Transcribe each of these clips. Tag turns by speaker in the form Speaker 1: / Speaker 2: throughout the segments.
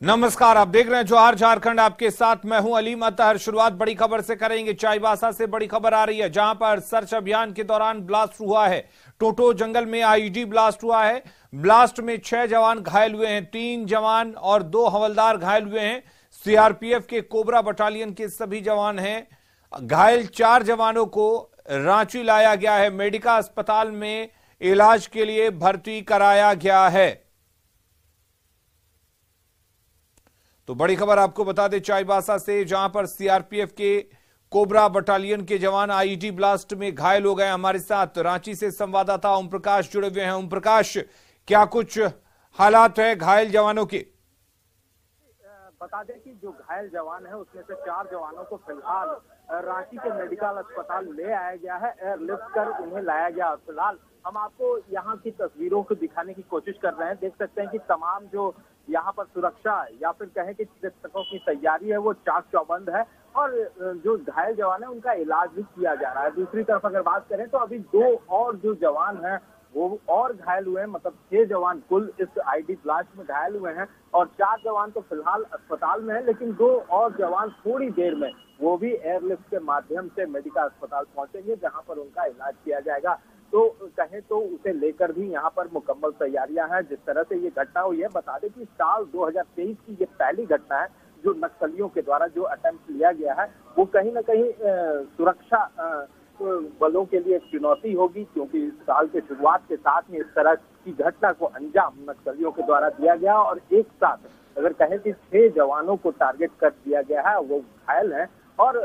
Speaker 1: नमस्कार, आप देख रहे हैं जौहर झारखंड। आपके साथ मैं हूं अलीम अतहर। शुरुआत बड़ी खबर से करेंगे। चाईबासा से बड़ी खबर आ रही है, जहां पर सर्च अभियान के दौरान ब्लास्ट हुआ है। टोटो जंगल में आईईडी ब्लास्ट हुआ है। ब्लास्ट में 6 जवान घायल हुए हैं, 3 जवान और 2 हवलदार घायल हुए हैं। सीआरपीएफ के कोबरा बटालियन के सभी जवान हैं। घायल 4 जवानों को रांची लाया गया है, मेडिका अस्पताल में इलाज के लिए भर्ती कराया गया है। तो बड़ी खबर आपको बता दें चाईबासा से, जहां पर सीआरपीएफ के कोबरा बटालियन के जवान आईईडी ब्लास्ट में घायल हो गए। हमारे साथ रांची से संवाददाता ओम प्रकाश जुड़े हुए हैं। ओम प्रकाश, क्या कुछ हालात है घायल जवानों के?
Speaker 2: बता दें कि जो घायल जवान है उसमें से 4 जवानों को फिलहाल रांची के मेडिकल अस्पताल ले आया गया है। एयरलिफ्ट कर उन्हें लाया गया। फिलहाल हम आपको यहाँ की तस्वीरों को दिखाने की कोशिश कर रहे हैं। देख सकते हैं कि तमाम जो यहाँ पर सुरक्षा या फिर कहें कि चिकित्सकों की तैयारी है वो चाक चौबंद है, और जो घायल जवान है उनका इलाज भी किया जा रहा है। दूसरी तरफ अगर बात करें तो अभी 2 और जो जवान हैं वो और घायल हुए हैं, मतलब 6 जवान कुल इस आईडी ब्लास्ट में घायल हुए हैं, और 4 जवान तो फिलहाल अस्पताल में है, लेकिन 2 और जवान थोड़ी देर में वो भी एयरलिफ्ट के माध्यम से मेडिकल अस्पताल पहुंचेंगे, जहां पर उनका इलाज किया जाएगा। तो कहें तो उसे लेकर भी यहाँ पर मुकम्मल तैयारियां हैं। जिस तरह से ये घटना हुई है, बता दें कि साल 2023 की ये पहली घटना है जो नक्सलियों के द्वारा जो अटेम्प्ट लिया गया है, वो कहीं ना कहीं सुरक्षा बलों के लिए एक चुनौती होगी, क्योंकि इस साल के शुरुआत के साथ में इस तरह की घटना को अंजाम नक्सलियों के द्वारा दिया गया, और एक साथ अगर कहें कि 6 जवानों को टारगेट कर दिया गया है, वो घायल हैं, और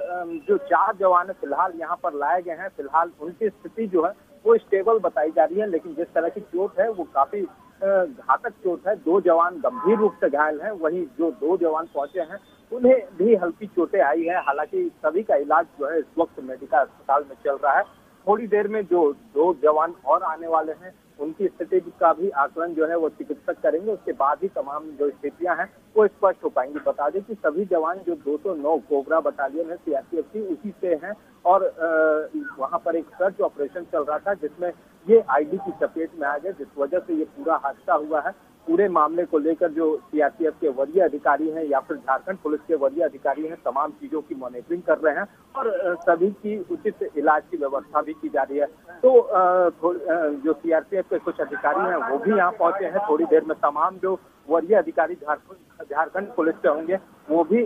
Speaker 2: जो 4 जवान फिलहाल यहाँ पर लाए गए हैं, फिलहाल उनकी स्थिति जो है वो स्टेबल बताई जा रही है। लेकिन जिस तरह की चोट है वो काफी घातक चोट है। 2 जवान गंभीर रूप से घायल हैं, वहीं जो 2 जवान पहुंचे हैं उन्हें भी हल्की चोटें आई है। हालांकि सभी का इलाज जो है इस वक्त मेडिकल अस्पताल में चल रहा है। थोड़ी देर में जो 2 जवान और आने वाले हैं उनकी स्थिति का भी आकलन जो है वो चिकित्सक करेंगे। उसके बाद ही तमाम जो स्थितियां हैं वो स्पष्ट हो पाएंगी। बता दें कि सभी जवान जो 209 कोबरा बटालियन है सीआरपीएफ की, उसी से हैं, और वहां पर एक सर्च ऑपरेशन चल रहा था जिसमें ये आईडी की चपेट में आ गए, जिस वजह से ये पूरा हादसा हुआ है। पूरे मामले को लेकर जो सीआरपीएफ के वरीय अधिकारी हैं या फिर झारखंड पुलिस के वरीय अधिकारी हैं, तमाम चीजों की मॉनिटरिंग कर रहे हैं, और सभी की उचित इलाज की व्यवस्था भी की जा रही है। तो जो सीआरपीएफ के कुछ अधिकारी हैं वो भी यहाँ पहुंचे हैं। थोड़ी देर में तमाम जो वरीय अधिकारी झारखंड पुलिस के होंगे वो भी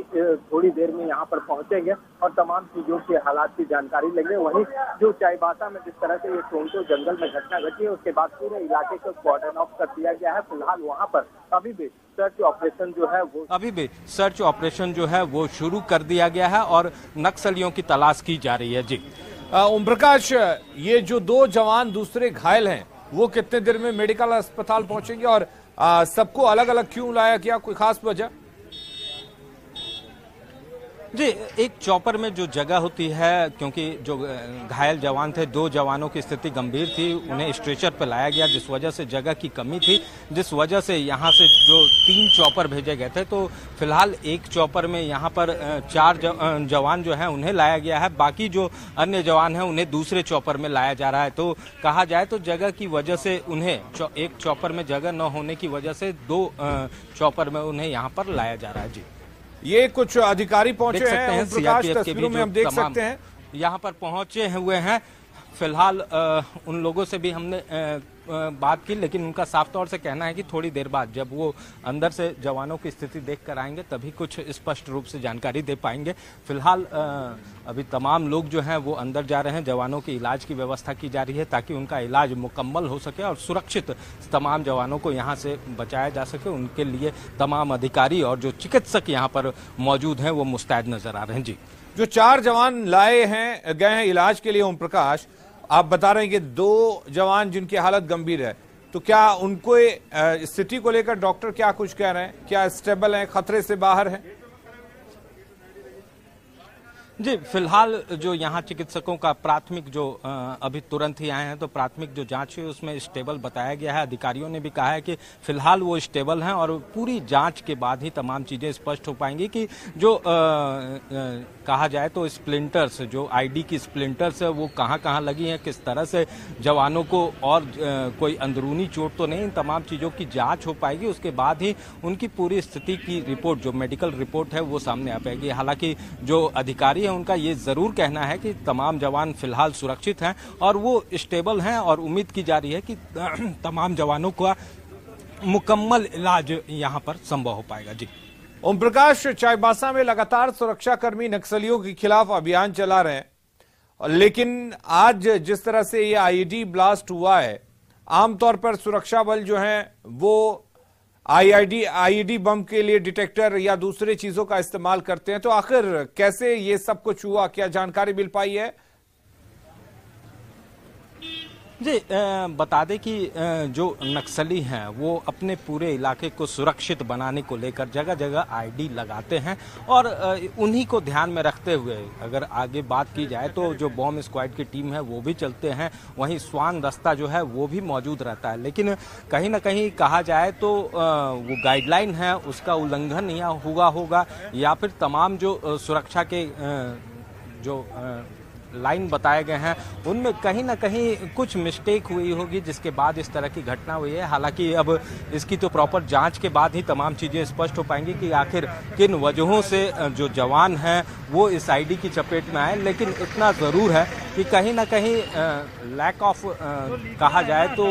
Speaker 2: थोड़ी देर में यहाँ पर पहुंचेंगे और तमाम चीजों के हालात की जानकारी लेंगे। वहीं जो चाईबासा में जिस तरह से ये टोंटो जंगल में घटना घटी है, उसके बाद पूरे इलाके को कॉर्डन ऑफ कर दिया गया है। फिलहाल वहाँ पर अभी भी सर्च ऑपरेशन जो है वो शुरू कर दिया गया है और नक्सलियों की तलाश की जा रही है। जी
Speaker 1: ओम प्रकाश, ये जो 2 जवान दूसरे घायल हैं वो कितने देर में मेडिकल अस्पताल पहुंचेंगे, और सबको अलग अलग क्यों लाया गया, कोई खास वजह?
Speaker 3: जी, एक चॉपर में जो जगह होती है, क्योंकि जो घायल जवान थे 2 जवानों की स्थिति गंभीर थी, उन्हें स्ट्रेचर पर लाया गया, जिस वजह से जगह की कमी थी, जिस वजह से यहाँ से जो 3 चॉपर भेजे गए थे। तो फिलहाल एक चॉपर में यहाँ पर 4 जवान जो हैं उन्हें लाया गया है। बाकी जो अन्य जवान हैं उन्हें दूसरे चॉपर में लाया जा रहा है। तो कहा जाए तो जगह की वजह से उन्हें एक चॉपर में जगह न होने की वजह से 2 चॉपर में उन्हें यहाँ पर लाया जा रहा है। जी,
Speaker 1: ये कुछ अधिकारी पहुंचे हैं
Speaker 3: सीआरपीएफ के भी,
Speaker 1: में हम देख सकते हैं
Speaker 3: यहाँ पर पहुंचे हुए हैं। फिलहाल उन लोगों से भी हमने बात की, लेकिन उनका साफ तौर से कहना है कि थोड़ी देर बाद जब वो अंदर से जवानों की स्थिति देख कर आएंगे तभी कुछ स्पष्ट रूप से जानकारी दे पाएंगे। फिलहाल अभी तमाम लोग जो हैं वो अंदर जा रहे हैं। जवानों के इलाज की व्यवस्था की जा रही है ताकि उनका इलाज मुकम्मल हो सके और सुरक्षित तमाम जवानों को यहाँ से बचाया जा सके। उनके लिए तमाम अधिकारी और जो चिकित्सक यहाँ पर मौजूद हैं वो मुस्तैद नजर आ रहे हैं। जी,
Speaker 1: जो 4 जवान गए हैं इलाज के लिए, ओम प्रकाश, आप बता रहे हैं कि 2 जवान जिनकी हालत गंभीर है, तो क्या उनको स्थिति को लेकर डॉक्टर क्या कुछ कह रहे हैं? क्या स्टेबल हैं, खतरे से बाहर हैं?
Speaker 3: जी, फिलहाल जो यहाँ चिकित्सकों का प्राथमिक जो अभी तुरंत ही आए हैं तो प्राथमिक जो जांच है उसमें स्टेबल बताया गया है। अधिकारियों ने भी कहा है कि फिलहाल वो स्टेबल हैं और पूरी जांच के बाद ही तमाम चीजें स्पष्ट हो पाएंगी कि जो कहा जाए तो स्प्लिंटर्स, जो आईडी की स्प्लिंटर्स है वो कहाँ लगी हैं, किस तरह से जवानों को, और कोई अंदरूनी चोट तो नहीं, इन तमाम चीजों की जाँच हो पाएगी। उसके बाद ही उनकी पूरी स्थिति की रिपोर्ट, जो मेडिकल रिपोर्ट है वो सामने आ पाएगी। हालांकि जो अधिकारी उनका ये जरूर कहना है कि तमाम जवान फिलहाल सुरक्षित हैं और वो स्टेबल हैं और उम्मीद की जा रही है कि तमाम जवानों का मुकम्मल इलाज यहां पर संभव हो पाएगा। जी,
Speaker 1: ओम प्रकाश, चाईबासा में लगातार सुरक्षाकर्मी नक्सलियों के खिलाफ अभियान चला रहे हैं, लेकिन आज जिस तरह से ये आईईडी ब्लास्ट हुआ है, आमतौर पर सुरक्षा बल जो है वो आईईडी बम के लिए डिटेक्टर या दूसरे चीजों का इस्तेमाल करते हैं, तो आखिर कैसे ये सब कुछ हुआ, क्या जानकारी मिल पाई है?
Speaker 3: जी, बता दें कि जो नक्सली हैं वो अपने पूरे इलाके को सुरक्षित बनाने को लेकर जगह जगह आईडी लगाते हैं और उन्हीं को ध्यान में रखते हुए अगर आगे बात की जाए तो जो बॉम्ब स्क्वाड की टीम है वो भी चलते हैं, वहीं स्वान दस्ता जो है वो भी मौजूद रहता है। लेकिन कहीं ना कहीं कहा जाए तो वो गाइडलाइन है उसका उल्लंघन यहाँ हुआ होगा या फिर तमाम जो सुरक्षा के जो लाइन बताए गए हैं उनमें कहीं ना कहीं कुछ मिस्टेक हुई होगी, जिसके बाद इस तरह की घटना हुई है। हालांकि अब इसकी तो प्रॉपर जांच के बाद ही तमाम चीजें स्पष्ट हो पाएंगी कि आखिर किन वजहों से जो जवान हैं वो इस आईडी की चपेट में आए। लेकिन इतना जरूर है कि कहीं ना कहीं लैक ऑफ कहा जाए तो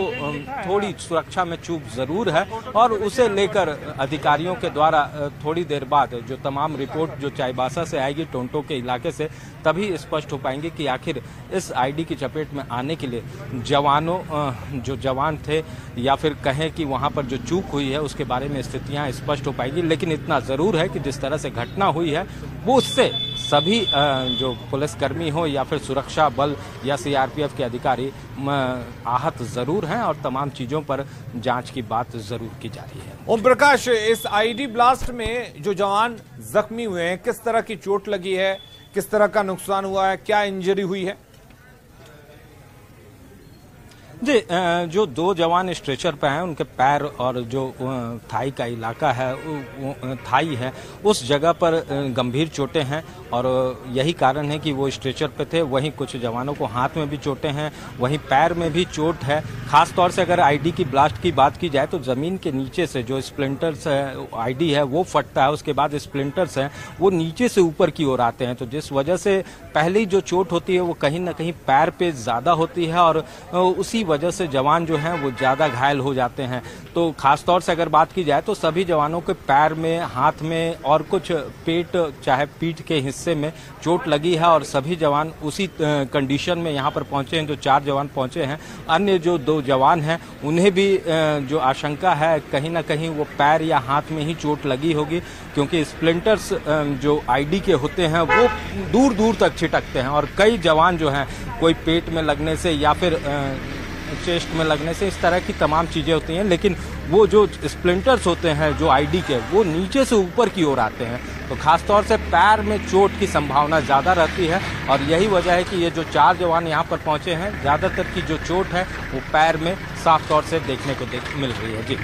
Speaker 3: थोड़ी सुरक्षा में चूक जरूर है और उसे लेकर अधिकारियों के द्वारा थोड़ी देर बाद जो तमाम रिपोर्ट जो चाईबासा से आएगी, टोंटो के इलाके से, तभी स्पष्ट हो पाएंगे कि आखिर इस आईडी की चपेट में आने के लिए जो जवान थे या फिर कहें कि वहां पर जो चूक हुई है उसके बारे में स्थितियां स्पष्ट हो पाएगी। लेकिन इतना जरूर है कि जिस तरह से घटना हुई है वो उससे सभी जो पुलिसकर्मी हो या फिर सुरक्षा बल या सीआरपीएफ के अधिकारी आहत जरूर हैं और तमाम चीजों पर जांच की बात जरूर की जा रही है।
Speaker 1: ओम प्रकाश, इस आईडी ब्लास्ट में जो जवान जख्मी हुए हैं, किस तरह की चोट लगी है, किस तरह का नुकसान हुआ है, क्या इंजरी हुई है?
Speaker 3: जी, जो दो जवान स्ट्रेचर पे हैं उनके पैर और जो थाई का इलाका है, थाई है, उस जगह पर गंभीर चोटें हैं और यही कारण है कि वो स्ट्रेचर पे थे। वहीं कुछ जवानों को हाथ में भी चोटें हैं, वहीं पैर में भी चोट है। खास तौर से अगर आईडी की ब्लास्ट की बात की जाए तो जमीन के नीचे से जो स्प्लिंटर्स है, आईडी है वो फटता है, उसके बाद स्प्लिंटर्स हैं वो नीचे से ऊपर की ओर आते हैं, तो जिस वजह से पहली जो चोट होती है वो कहीं ना कहीं पैर पे ज्यादा होती है और उसी वजह से जवान जो हैं वो ज्यादा घायल हो जाते हैं। तो खास तौर से अगर बात की जाए तो सभी जवानों के पैर में, हाथ में और कुछ पेट चाहे पीठ के हिस्से में चोट लगी है और सभी जवान उसी कंडीशन में यहाँ पर पहुंचे हैं। जो 4 जवान पहुंचे हैं, अन्य जो 2 जवान हैं उन्हें भी जो आशंका है कहीं ना कहीं वो पैर या हाथ में ही चोट लगी होगी, क्योंकि स्प्लिंटर्स जो आईडी के होते हैं वो दूर दूर तक छिटकते हैं और कई जवान जो हैं कोई पेट में लगने से या फिर चेस्ट में लगने से, इस तरह की तमाम चीजें होती हैं। लेकिन वो जो स्प्लिंटर्स होते हैं जो आईडी के, वो नीचे से ऊपर की ओर आते हैं, तो खासतौर से पैर में चोट की संभावना ज्यादा रहती है और यही वजह है कि ये जो 4 जवान यहाँ पर पहुंचे हैं, ज्यादातर की जो चोट है वो पैर में साफ तौर से देखने को मिल रही है। जी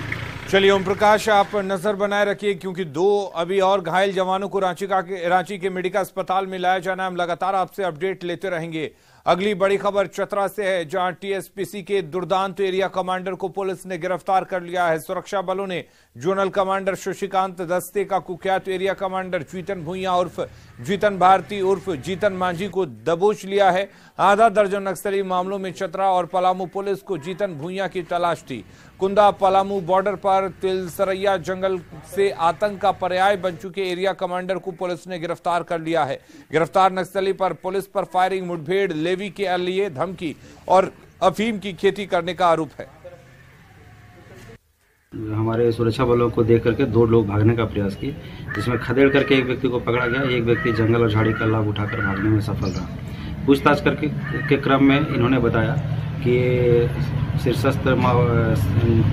Speaker 1: चलिए ओम प्रकाश, आप नजर बनाए रखिए क्योंकि 2 अभी और घायल जवानों को रांची के मेडिकल अस्पताल में लाया जाना है। हम लगातार आपसे अपडेट लेते रहेंगे। अगली बड़ी खबर चतरा से है, जहां टीएसपीसी के दुर्दांत एरिया कमांडर को पुलिस ने गिरफ्तार कर लिया है। सुरक्षा बलों ने जोनल कमांडर शशिकांत दस्ते का कुख्यात एरिया कमांडर जीतन भुइया उर्फ जीतन भारती उर्फ जीतन मांझी को दबोच लिया है। आधा दर्जन नक्सली मामलों में चतरा और पलामू पुलिस को जीतन भुइया की तलाश थी। कुंदा पलामू बॉर्डर पर तिलसरैया जंगल से आतंक का पर्याय बन चुके एरिया कमांडर को पुलिस ने गिरफ्तार कर लिया है। गिरफ्तार नक्सली पर पुलिस पर फायरिंग, मुठभेड़, लेवी के लिए धमकी और अफीम की खेती करने का आरोप है।
Speaker 4: हमारे सुरक्षा बलों को देख करके 2 लोग भागने का प्रयास किए, जिसमें खदेड़ करके एक व्यक्ति को पकड़ा गया। एक व्यक्ति जंगल और झाड़ी का लाभ उठाकर भागने में सफल रहा। पूछताछ करके के क्रम में इन्होंने बताया कि शीर्षस्थ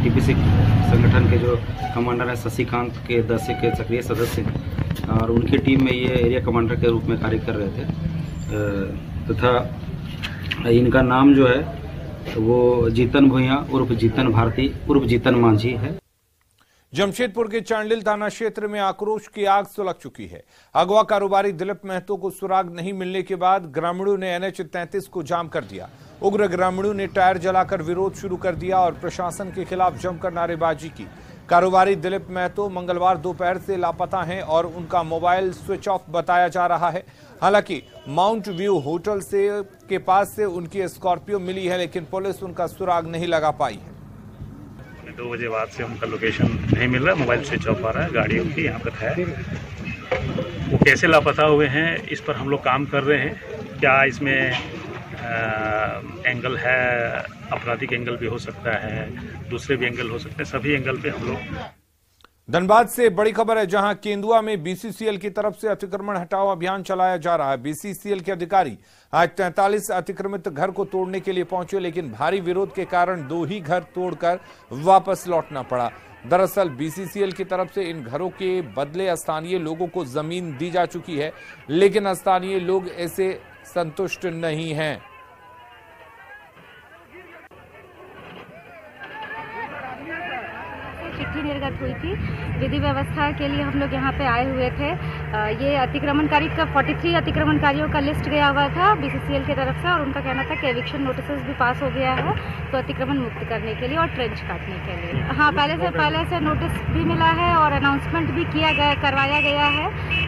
Speaker 4: टीपीसी संगठन के जो कमांडर है शशिकांत के दस्ते के सक्रिय सदस्य और उनकी टीम में ये एरिया कमांडर के रूप में कार्य कर रहे थे तथा इनका नाम जो है वो जीतन भुइयां उर्फ जीतन भारती उर्फ जीतन मांझी है।
Speaker 1: जमशेदपुर के चांडिल थाना क्षेत्र में आक्रोश की आग सुलग चुकी है। अगवा कारोबारी दिलीप महतो को सुराग नहीं मिलने के बाद ग्रामीणों ने NH 33 को जाम कर दिया। उग्र ग्रामीणों ने टायर जलाकर विरोध शुरू कर दिया और प्रशासन के खिलाफ जमकर नारेबाजी की। कारोबारी दिलीप महतो मंगलवार दोपहर से लापता हैं और उनका मोबाइल स्विच ऑफ बताया जा रहा है। हालांकि माउंट व्यू होटल के पास से उनकी स्कॉर्पियो मिली है, लेकिन पुलिस उनका सुराग नहीं लगा पाई है।
Speaker 5: 2 बजे बाद से उनका लोकेशन नहीं मिल रहा, मोबाइल स्विच ऑफ आ रहा है, गाड़ी उनकी यहाँ पर है। वो कैसे लापता हुए हैं इस पर हम लोग काम कर रहे हैं। क्या इसमें एंगल है, आपराधिक एंगल भी हो सकता है, दूसरे भी एंगल हो सकते हैं, सभी एंगल पे हम लोग।
Speaker 1: धनबाद से बड़ी खबर है, जहां केंदुआ में BCCL की तरफ से अतिक्रमण हटाओ अभियान चलाया जा रहा है। BCCL के अधिकारी आज 43 अतिक्रमित घर को तोड़ने के लिए पहुंचे, लेकिन भारी विरोध के कारण 2 ही घर तोड़कर वापस लौटना पड़ा। दरअसल BCCL की तरफ से इन घरों के बदले स्थानीय लोगों को जमीन दी जा चुकी है, लेकिन स्थानीय लोग ऐसे संतुष्ट नहीं हैं।
Speaker 6: चिट्ठी निर्गत हुई थी, विधि व्यवस्था के लिए हम लोग यहाँ पे आए हुए थे। ये अतिक्रमणकारी का 43 अतिक्रमणकारियों का लिस्ट गया हुआ था BCCL की तरफ से, और उनका कहना था कि एविक्शन नोटिस भी पास हो गया है तो अतिक्रमण मुक्त करने के लिए और ट्रेंच काटने के लिए। हाँ, पहले से नोटिस भी मिला है और अनाउंसमेंट भी करवाया गया है।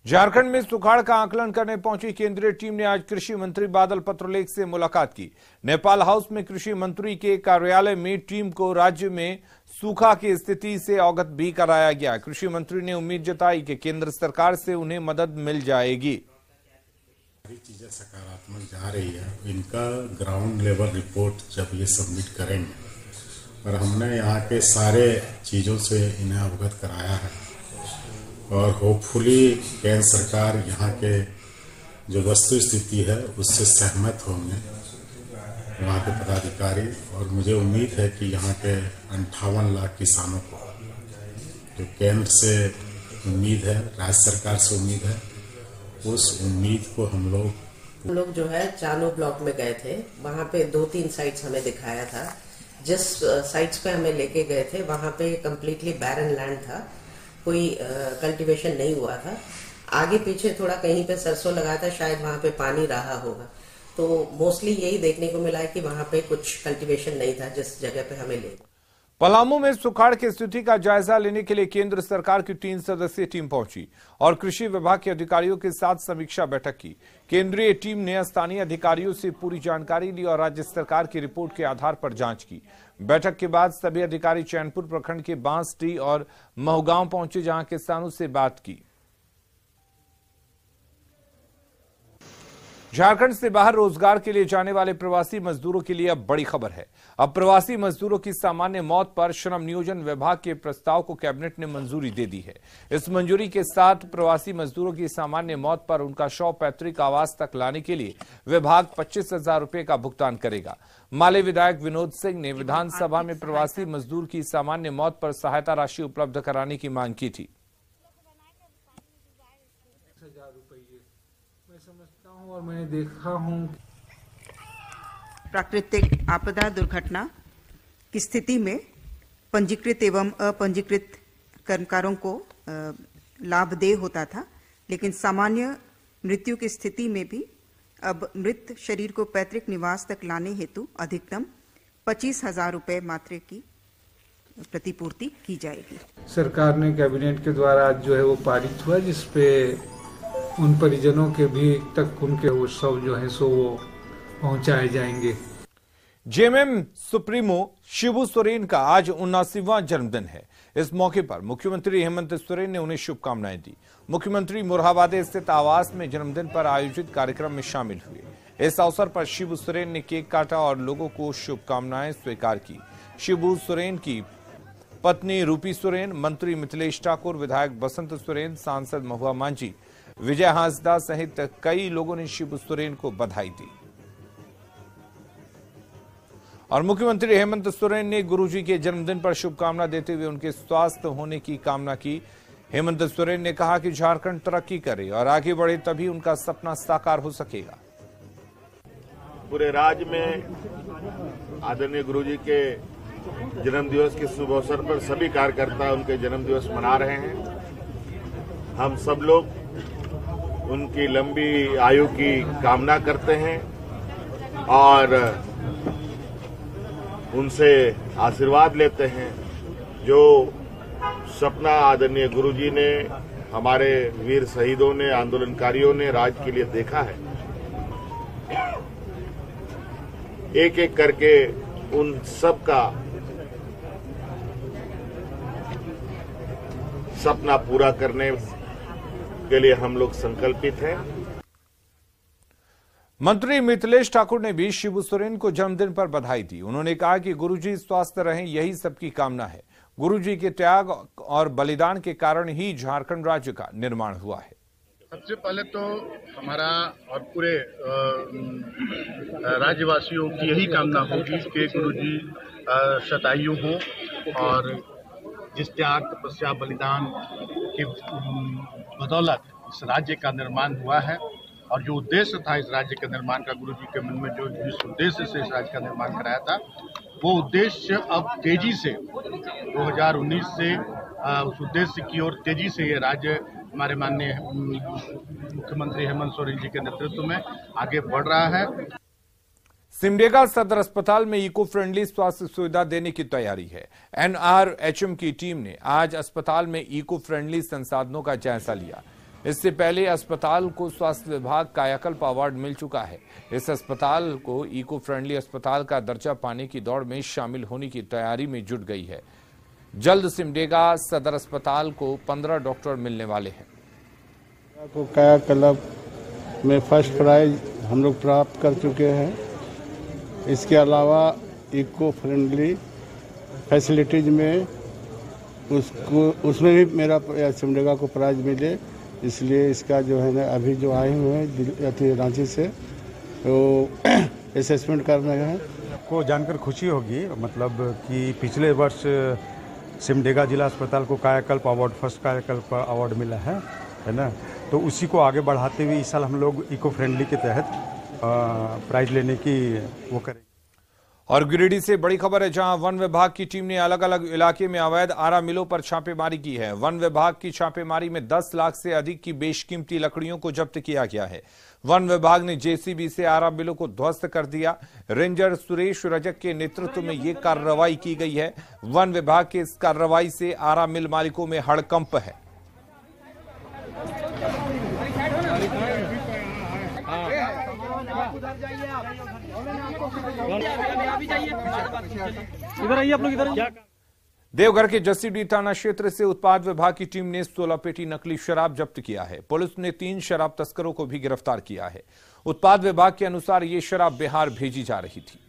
Speaker 1: झारखंड में सुखाड़ का आकलन करने पहुंची केंद्रीय टीम ने आज कृषि मंत्री बादल पत्रलेख से मुलाकात की। नेपाल हाउस में कृषि मंत्री के कार्यालय में टीम को राज्य में सूखा की स्थिति से अवगत भी कराया गया। कृषि मंत्री ने उम्मीद जताई कि केंद्र सरकार से उन्हें मदद मिल जाएगी।
Speaker 7: चीजें सकारात्मक जा रही है। इनका ग्राउंड लेवल रिपोर्ट जब ये सबमिट करेंगे और हमने यहाँ के सारे चीजों से इन्हें अवगत कराया है और होपफुली केंद्र सरकार यहाँ के जो वस्तु स्थिति है उससे सहमत होंगे वहाँ के पदाधिकारी। और मुझे उम्मीद है कि यहाँ के 58 लाख किसानों को जो केंद्र से उम्मीद है, राज्य सरकार से उम्मीद है, उस उम्मीद को हम लोग
Speaker 8: जो है चानो ब्लॉक में गए थे। वहाँ पे 2-3 साइट्स हमें दिखाया था। जिस साइट्स पे हमें लेके गए थे वहाँ पे कम्प्लीटली बैरन लैंड था, कोई कल्टीवेशन नहीं हुआ था। आगे पीछे थोड़ा कहीं पे सरसों लगाया था, शायद वहाँ पे पानी रहा होगा। तो मोस्टली यही देखने को मिला है कि वहाँ पे कुछ कल्टीवेशन नहीं था जिस जगह पे हमें ले।
Speaker 1: पलामू में सुखाड़ की स्थिति का जायजा लेने के लिए केंद्र सरकार की 3 सदस्यीय टीम पहुंची और कृषि विभाग के अधिकारियों के साथ समीक्षा बैठक की। केंद्रीय टीम ने स्थानीय अधिकारियों से पूरी जानकारी ली और राज्य सरकार की रिपोर्ट के आधार पर जांच की। बैठक के बाद सभी अधिकारी चैनपुर प्रखंड के बांसडी और महगांव पहुंचे, जहां किसानों से बात की। झारखंड से बाहर रोजगार के लिए जाने वाले प्रवासी मजदूरों के लिए अब बड़ी खबर है। अब प्रवासी मजदूरों की सामान्य मौत पर श्रम नियोजन विभाग के प्रस्ताव को कैबिनेट ने मंजूरी दे दी है। इस मंजूरी के साथ प्रवासी मजदूरों की सामान्य मौत पर उनका शव पैतृक आवास तक लाने के लिए विभाग 25,000 रुपए का भुगतान करेगा। माले विधायक विनोद सिंह ने विधानसभा में प्रवासी मजदूर की सामान्य मौत पर सहायता राशि उपलब्ध कराने की मांग की थी।
Speaker 9: और मैंने देखा हूं
Speaker 10: प्राकृतिक आपदा दुर्घटना की स्थिति में पंजीकृत एवं अपंजीकृत कर्मकारों को लाभदेय होता था, लेकिन सामान्य मृत्यु की स्थिति में भी अब मृत शरीर को पैतृक निवास तक लाने हेतु अधिकतम 25,000 रुपए मात्र की प्रतिपूर्ति की जाएगी।
Speaker 9: सरकार ने कैबिनेट के द्वारा आज जो है वो पारित हुआ, जिसपे उन परिजनों के भी तक उनके वो शव जो है सो वो पहुंचाए जाएंगे।
Speaker 1: जेएमएम सुप्रीमो शिबू सोरेन का आज 79वां जन्मदिन है। इस मौके पर मुख्यमंत्री हेमंत सोरेन ने उन्हें शुभकामनाएं दी। मुख्यमंत्री मोरहाबादी स्थित आवास में जन्मदिन पर आयोजित कार्यक्रम में शामिल हुए। इस अवसर पर शिबू सोरेन ने केक काटा और लोगों को शुभकामनाएं स्वीकार की। शिबू सोरेन की पत्नी रूपी सोरेन, मंत्री मिथिलेश ठाकुर, विधायक बसंत सोरेन, सांसद महुआ मांझी, विजय हांसदा सहित कई लोगों ने शिबू सोरेन को बधाई दी। और मुख्यमंत्री हेमंत सोरेन ने गुरुजी के जन्मदिन पर शुभकामना देते हुए उनके स्वस्थ होने की कामना की। हेमंत सोरेन ने कहा कि झारखंड तरक्की करे और आगे बढ़े तभी उनका सपना साकार हो सकेगा।
Speaker 11: पूरे राज्य में आदरणीय गुरुजी के जन्मदिवस के शुभ अवसर पर सभी कार्यकर्ता उनके जन्मदिवस मना रहे हैं। हम सब लोग उनकी लंबी आयु की कामना करते हैं और उनसे आशीर्वाद लेते हैं। जो सपना आदरणीय गुरुजी ने, हमारे वीर शहीदों ने, आंदोलनकारियों ने राज्य के लिए देखा है, एक एक करके उन सब का सपना पूरा करने के लिए हम लोग संकल्पित हैं।
Speaker 1: मंत्री मिथिलेश ठाकुर ने भी शिबू सोरेन को जन्मदिन पर बधाई दी। उन्होंने कहा कि गुरुजी स्वस्थ रहें, यही सबकी कामना है। गुरुजी के त्याग और बलिदान के कारण ही झारखंड राज्य का निर्माण हुआ है।
Speaker 12: सबसे पहले तो हमारा और पूरे राज्यवासियों की यही कामना होगी कि गुरुजी शतायु हों और जिस त्याग, तपस्या, बलिदान के बदौलत इस राज्य का निर्माण हुआ है और जो उद्देश्य था इस राज्य के निर्माण का, गुरुजी के मन में जो जिस उद्देश्य से इस राज्य का निर्माण कराया था, वो उद्देश्य अब तेजी से 2019 से उस उद्देश्य की ओर तेजी से ये राज्य हमारे माननीय मुख्यमंत्री हेमंत सोरेन जी के नेतृत्व में आगे बढ़ रहा है।
Speaker 1: सिमडेगा सदर अस्पताल में इको फ्रेंडली स्वास्थ्य सुविधा देने की तैयारी है। NRHM की टीम ने आज अस्पताल में इको फ्रेंडली संसाधनों का जायजा लिया। इससे पहले अस्पताल को स्वास्थ्य विभाग कायाकल्प अवार्ड मिल चुका है। इस अस्पताल को इको फ्रेंडली अस्पताल का दर्जा पाने की दौड़ में शामिल होने की तैयारी में जुट गई है। जल्द सिमडेगा सदर अस्पताल को 15 डॉक्टर मिलने वाले हैं।
Speaker 13: कायाकल्प में फर्स्ट प्राइज हम लोग प्राप्त कर चुके हैं। इसके अलावा इको फ्रेंडली फैसिलिटीज में उसमें भी मेरा सिमडेगा को प्राइज मिले, इसलिए इसका जो है ना अभी जो आए हुए हैं रांची से तो असेसमेंट करने हैं।
Speaker 14: को जानकर खुशी होगी, मतलब कि पिछले वर्ष सिमडेगा जिला अस्पताल को कायाकल्प अवार्ड, फर्स्ट कायाकल्प अवार्ड मिला है ना, तो उसी को आगे बढ़ाते हुए इस साल हम लोग इको फ्रेंडली के तहत प्राइज लेने की वो करेंगे।
Speaker 1: और गिरिडीह से बड़ी खबर है, जहां वन विभाग की टीम ने अलग अलग इलाके में अवैध आरा मिलों पर छापेमारी की है। वन विभाग की छापेमारी में 10 लाख से अधिक की बेशकीमती लकड़ियों को जब्त किया गया है। वन विभाग ने जेसीबी से आरा मिलों को ध्वस्त कर दिया। रेंजर सुरेश रजक के नेतृत्व में यह कार्रवाई की गई है। वन विभाग के इस कार्रवाई से आरा मिल मालिकों में हड़कंप है।
Speaker 15: इधर आइए आप लोग, इधर।
Speaker 1: देवघर के जसीडीह थाना क्षेत्र से उत्पाद विभाग की टीम ने 16 पेटी नकली शराब जब्त किया है। पुलिस ने 3 शराब तस्करों को भी गिरफ्तार किया है। उत्पाद विभाग के अनुसार ये शराब बिहार भेजी जा रही थी।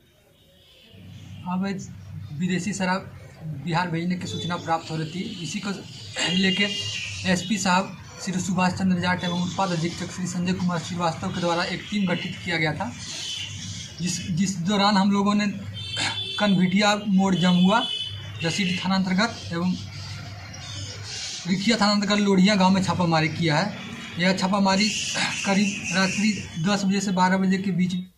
Speaker 16: अवैध विदेशी शराब बिहार भेजने की सूचना प्राप्त हो रही थी। इसी को लेकर एसपी साहब श्री सुभाष चंद्र जाट एवं उत्पाद अधीक्षक श्री संजय कुमार श्रीवास्तव के द्वारा एक टीम गठित किया गया था, जिस दौरान हम लोगों ने कनभिटिया मोड़ जमुआ जसीडीह थाना अंतर्गत एवं रिखिया थाना अंतर्गत लोढ़िया गांव में छापामारी किया है। यह छापामारी करीब रात्रि 10 बजे से 12 बजे के बीच में।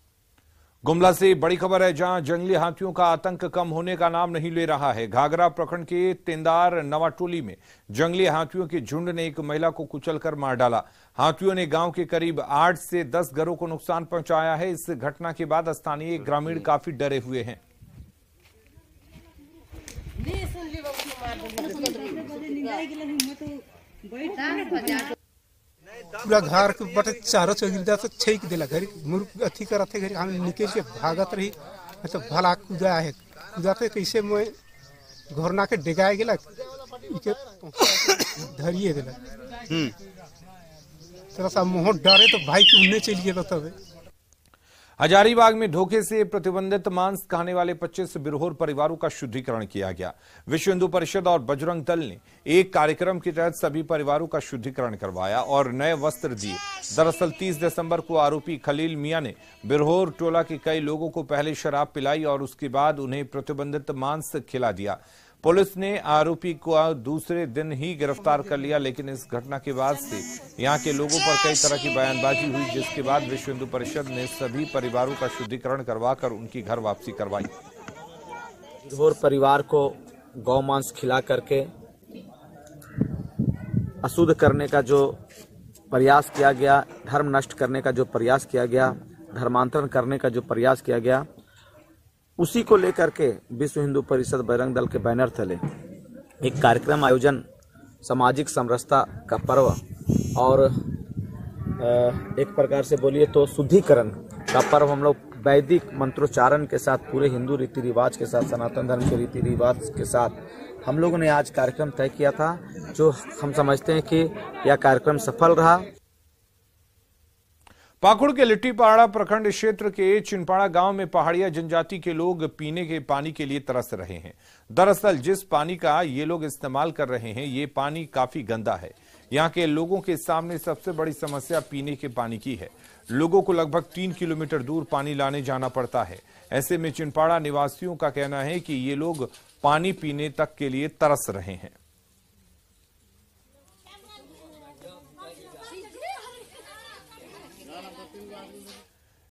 Speaker 1: गुमला से बड़ी खबर है, जहां जंगली हाथियों का आतंक कम होने का नाम नहीं ले रहा है। घाघरा प्रखंड के तेंदार नवाटोली में जंगली हाथियों के झुंड ने एक महिला को कुचलकर मार डाला। हाथियों ने गांव के करीब 8 से 10 घरों को नुकसान पहुंचाया है। इस घटना के बाद स्थानीय ग्रामीण काफी डरे हुए हैं।
Speaker 17: पूरा घर के बटे चारों चौगिल तो छेक दिला घर मुर्ग अथी करते घर हम निकल के भागत रही तो भला कूदा है कूदाते कैसे मैं घरना के डेगाए गेला के धरिए दिला थोड़ा सा मोह डरे तो भाई के उन्ने चल गया तब।
Speaker 1: हजारीबाग में धोखे से प्रतिबंधित मांस खाने वाले 25 बिरहोर परिवारों का शुद्धिकरण किया गया। विश्व हिंदू परिषद और बजरंग दल ने एक कार्यक्रम के तहत सभी परिवारों का शुद्धिकरण करवाया और नए वस्त्र दिए। दरअसल 30 दिसंबर को आरोपी खलील मियां ने बिरहोर टोला के कई लोगों को पहले शराब पिलाई और उसके बाद उन्हें प्रतिबंधित मांस खिला दिया। पुलिस ने आरोपी को दूसरे दिन ही गिरफ्तार कर लिया, लेकिन इस घटना के बाद से यहां के लोगों पर कई तरह की बयानबाजी हुई, जिसके बाद विश्व हिंदू परिषद ने सभी परिवारों का शुद्धिकरण करवाकर उनकी घर वापसी करवाई।
Speaker 15: घोर परिवार को गौमांस खिला करके अशुद्ध करने का जो प्रयास किया गया, धर्म नष्ट करने का जो प्रयास किया गया, धर्मांतरण करने का जो प्रयास किया गया, उसी को लेकर के विश्व हिंदू परिषद बजरंग दल के बैनर तले एक कार्यक्रम आयोजन, सामाजिक समरसता का पर्व और एक प्रकार से बोलिए तो शुद्धिकरण का पर्व हम लोग वैदिक मंत्रोच्चारण के साथ, पूरे हिंदू रीति रिवाज के साथ, सनातन धर्म के रीति रिवाज के साथ हम लोगों ने आज कार्यक्रम तय किया था, जो हम समझते हैं कि यह कार्यक्रम सफल रहा।
Speaker 1: पाकुड़ के लिट्टीपाड़ा प्रखंड क्षेत्र के चिनपाड़ा गांव में पहाड़िया जनजाति के लोग पीने के पानी के लिए तरस रहे हैं। दरअसल जिस पानी का ये लोग इस्तेमाल कर रहे हैं, ये पानी काफी गंदा है। यहाँ के लोगों के सामने सबसे बड़ी समस्या पीने के पानी की है। लोगों को लगभग 3 किलोमीटर दूर पानी लाने जाना पड़ता है। ऐसे में चिनपाड़ा निवासियों का कहना है कि ये लोग पानी पीने तक के लिए तरस रहे हैं।